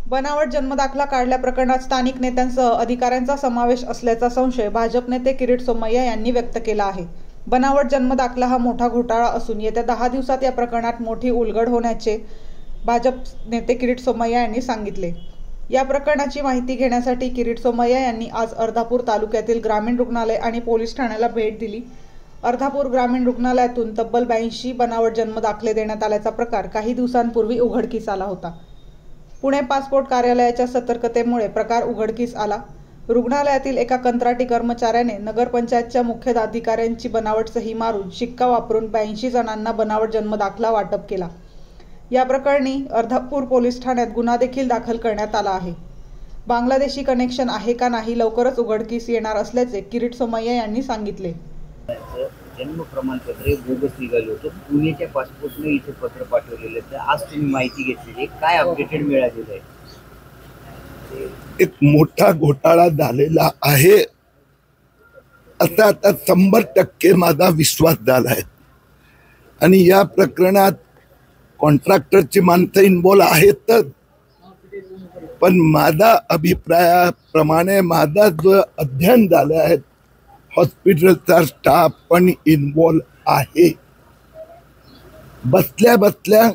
बनावट जन्मदाखला काढल्याप्रकरणात स्थानिक नेत्यांसह अधिकाऱ्यांचा समावेश असल्याचा संशय भाजप नेते किरीट सोमय्या यांनी व्यक्त केला आहे. बनावट जन्मदाखला हा मोठा घोटाळा असून येत्या 10 दिवसात या प्रकरणात मोठी उलगड होण्याचे भाजप नेते किरीट सोमय्या यांनी सांगितले. या प्रकरणाची माहिती घेण्यासाठी किरीट सोमय्या यांनी आज अर्धापूर तालुक्यातील ग्रामीण रुग्णालय आणि पोलीस ठाण्याला भेट दिली. अर्धापूर ग्रामीण रुग्णालयातून तब्बल 82 बनावट जन्मदाखले देण्यात आल्याचा प्रकार काही दिवसांपूर्वी उघडकीस आला होता. पुणे पासपोर्ट कार्यालयाच्या सतर्कतेमुळे प्रकार उघडकीस आला. रुग्णालयातील एका कंत्राटी कर्मचाऱ्याने नगरपंचायतच्या मुख्याधिकाऱ्यांची बनावट सही मारून शिक्का वापरून 82 जणांना बनावट जन्मदाखला वाटप केला. या प्रकरणी अर्धापूर पोलीस ठाण्यात गुन्हा देखील दाखल करण्यात आला आहे. बांगलादेशी कनेक्शन आहे का नाही लवकरच उघडकीस येणार असल्याचे किरीट सोमय्या यांनी सांगितले. जन्म प्रमाणपत्र बोगस निघाले होते. पुण्याच्या पासपोर्टने इथे पत्र पाठवलेलं तर आज तुम्ही माहिती घेतलेली काय अपडेटेड मिळालेलं आहे? एक मोठा घोटाळा झालेला आहे असा आता 100% माझा विश्वास झाला आहे. आणि या प्रकरणात कॉन्ट्रॅक्टरची माणसं इन्व्हॉल्व आहेतच, पण माझा अभिप्रायाप्रमाणे माझा जो अध्ययन झालं आहे हॉस्पिटलचा स्टाफ पण इन्व्हॉल्व आहे. बसल्या बसल्या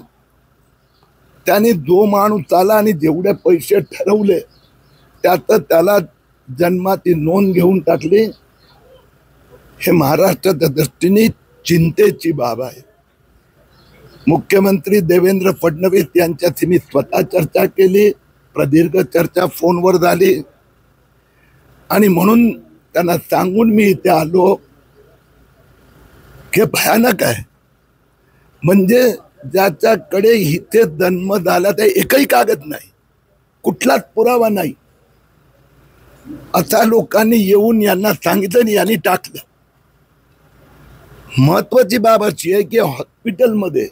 त्याने जो माणूस आला आणि जेवढे पैसे ठरवले त्यात त्याला जन्माची नोंद घेऊन टाकली. हे महाराष्ट्राच्या दृष्टीने चिंतेची बाब आहे. मुख्यमंत्री देवेंद्र फडणवीस यांच्याशी मी स्वतः चर्चा केली, प्रदीर्घ चर्चा फोनवर झाली आणि म्हणून त्यांना सांगून मी इथे आलो की भयानक आहे. म्हणजे ज्याच्याकडे इथे जन्म झाला ते एकही कागद नाही, कुठलाच पुरावा नाही, असा लोकांनी येऊन यांना सांगितलं आणि यांनी टाकलं. महत्वाची बाब अशी आहे की हॉस्पिटलमध्ये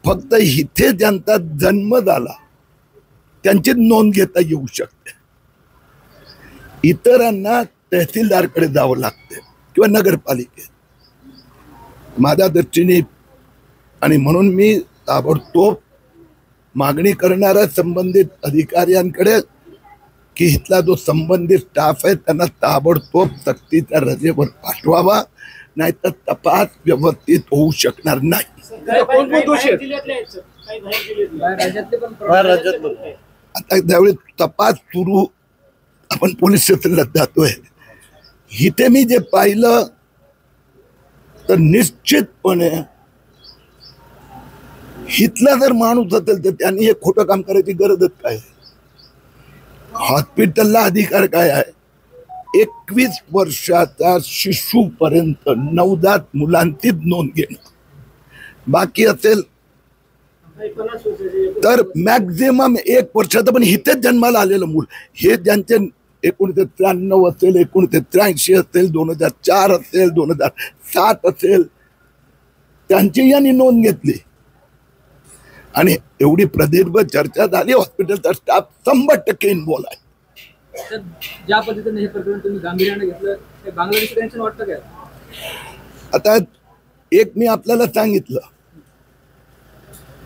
फक्त इथे ज्यांचा जन्म झाला त्यांची नोंद घेता येऊ शकते. इतरांना तहसीलदारकडे जावं लागते किंवा नगरपालिकेत. माझ्या दृष्टीने आणि म्हणून मी ताबडतोब मागणी करणाऱ्या संबंधित अधिकाऱ्यांकडे की इथला जो संबंधित स्टाफ आहे त्यांना ताबडतोब सक्तीच्या रजेवर पाठवावा, नाहीतर तपास व्यवस्थित होऊ शकणार नाही. आता ज्यावेळी तपास सुरू आपण पोलीस स्टेशनला जातोय, इथे मी जे पाहिलं तर निश्चितपणे इथला जर माणूस असेल तर त्यांनी हे खोटं काम करायची गरजच काय? हॉस्पिटलला अधिकार काय आहे? 21 वर्षाचा शिशूपर्यंत नवजात मुलांची नोंद घेणं. बाकी असेल तर मॅक्झिमम 1 वर्षाचं पण इथेच जन्माला आलेलं मूल, हे ज्यांचे 1993 असेल, 1983 असेल, 2004 असेल, 2007 असेल, त्यांची यांनी नोंद घेतली. आणि एवढी प्रदीर्घ चर्चा झाली. हॉस्पिटलचा स्टाफ 100% इन्व्हॉल्व आहे. ज्या पद्धतीने हे प्रकरण तुम्ही गांभीर्याने घेतलं ते बांगलादेशी टेन्शन वाटतं काय? आता एक मी आपल्याला सांगितलं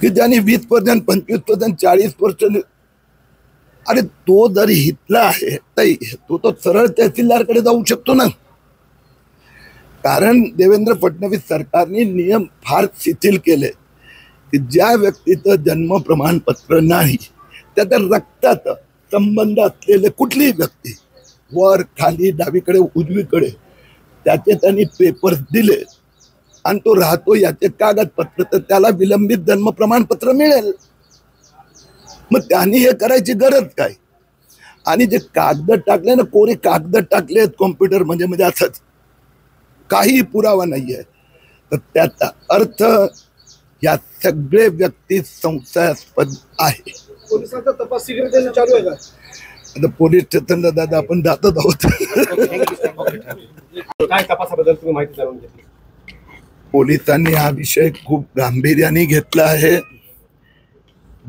की ज्यांनी 20%, 25%, 40%, अरे तो जर हितला आहे तर तो सरळ तहसीलदारकडे जाऊ शकतो ना. कारण देवेंद्र फडणवीस सरकारने नियम फार शिथिल केले की ज्या व्यक्तीचं जन्म प्रमाणपत्र नाही, त्याच्या रक्तात संबंध असलेले कुठलीही व्यक्ती वर खाली डावीकडे उजवीकडे त्याचे त्यांनी पेपर्स दिले आणि तो राहतो याचे कागदपत्र, तर त्याला विलंबित जन्म प्रमाणपत्र मिळेल. मग त्यांनी हे करायची गरज काय? आणि जे कागद टाकले ना, कोरे कागद टाकले कॉम्प्युटर म्हणजे असंच काही पुरावा नाही आहे, तर त्याचा अर्थ या सगळे व्यक्ती संशयास्पद आहे. पोलिसांचा तपास शीघ्रतेने चालू आहे का? आता पोलीस स्टेशनला दादा आपण जातच आहोत. काय तपासाबद्दल तुम्ही माहिती जाणून घेतली? पोलिसांनी हा विषय खूप गांभीर्याने घेतला आहे.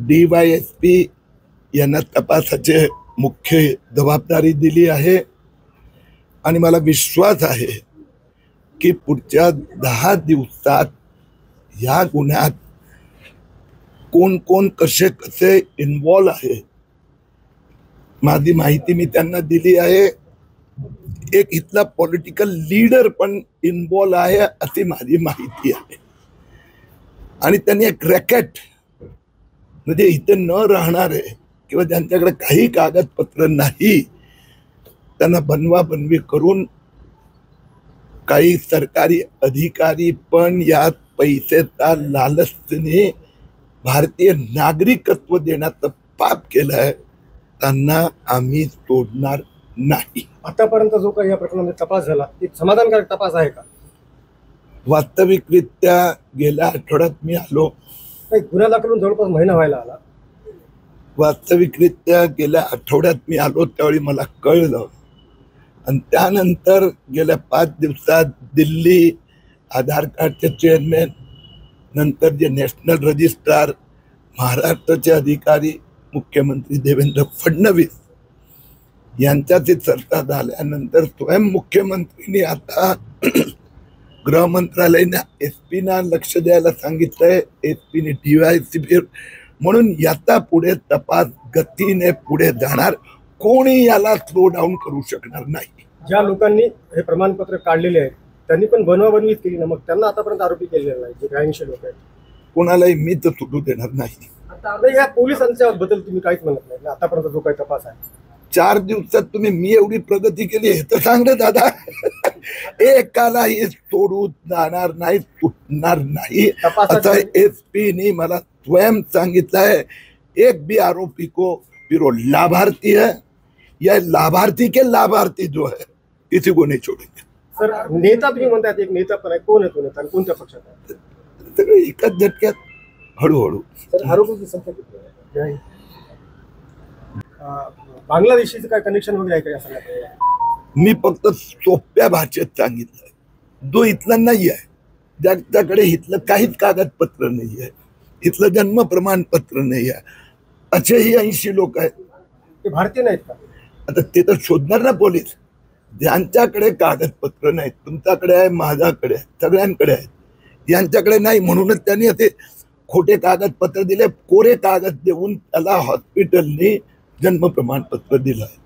DYSP यांना तपासाचे मुख्य जबाबदारी दिली आहे आणि मला विश्वास आहे की पुढच्या 10 दिवसात या गुन्ह्यात कोण कोण कसे कसे इन्व्हॉल्व आहे माझी माहिती मी त्यांना दिली आहे. एक इथला पॉलिटिकल लीडर पण इन्वॉल्व आहे अशी माझी माहिती आहे. आणि त्यांनी एक रॅकेट म्हणजे इथे न राहणारे किंवा ज्यांच्याकडे काही कागदपत्र नाही त्यांना बनवाबनवी करून काही सरकारी अधिकारी पण यात पैसेचा लालचने भारतीय नागरिकत्व देण्याचं पाप केलंय. त्यांना आम्ही सोडणार नाही. आतापर्यंत जो काही या प्रकरणामध्ये तपास झाला ते समाधानकारक तपास आहे का? वास्तविकरित्या गेल्या आठवड्यात मी आलो. नाही, गुन्हा दाखल होऊन जवळपास महिना व्हायला आला. वास्तविकरित्या गेल्या आठवड्यात मी आलो त्यावेळी मला कळलं आणि त्यानंतर गेल्या 5 दिवसात दिल्ली आधार कार्डचे चेअरमॅन, नंतर जे नॅशनल रजिस्ट्रार, महाराष्ट्राचे अधिकारी, मुख्यमंत्री देवेंद्र फडणवीस यांच्याची चर्चा झाल्यानंतर स्वयं मुख्यमंत्र्यांनी आता गृह मंत्रालयाने SP ना लक्ष द्यायला सांगितलंय. SP ने DYCP म्हणून याचा पुढे तपास गतीने पुढे जाणार. कोणी याला स्लो डाऊन करू शकणार नाही. ज्या लोकांनी हे प्रमाणपत्र काढलेले आहेत त्यांनी पण बनवाबनवीच केली ना, मग त्यांना आतापर्यंत आरोपी केलेला नाही. जे 82 लोक आहेत कोणालाही मी तर सुटू देणार नाही. आता या पोलिसांच्या बद्दल तुम्ही काहीच म्हणत नाही. आतापर्यंत जो काही तपास आहे 4 दिवसात तुम्ही मी एवढी प्रगती केली हे तर सांग रे दादा. एकालाही सोडू जाणार नाही, सुटणार नाही असं SP ने मला स्वयं सांगितलंय. एक भी आरोपी को फिर वो लाभार्थी है या लाभार्थी के लाभार्थी जो है किसी को नहीं छोड़ेंगे. सर, नेता तुम्ही म्हणतात, एक नेता पण आहे. कोण आहे तो नेता आणि कोणत्या पक्षात आहे? सगळे एकाच झटक्यात हळूहळू. सर, आरोपीची संख्या किती आहे? बांगलादेशीचं काय कनेक्शन वगैरे आहे का या सगळ्यात? मी फक्त सोप्या भाषेत सांगितलं जो इथला नाही आहे, ज्याच्याकडे इथलं काहीच कागदपत्र नाही आहे, इथलं जन्म प्रमाणपत्र नाही आहे, असेही 80 लोक आहेत. ते भारतीय नाहीत का? आता ते तर शोधणार ना पोलीस. ज्यांच्याकडे कागदपत्र नाहीत, तुमच्याकडे आहे, माझ्याकडे आहे, सगळ्यांकडे आहेत, यांच्याकडे नाही म्हणूनच त्यांनी असे खोटे कागदपत्र दिले. कोरे कागद देऊन त्याला हॉस्पिटलने जन्म प्रमाणपत्र दिलं आहे.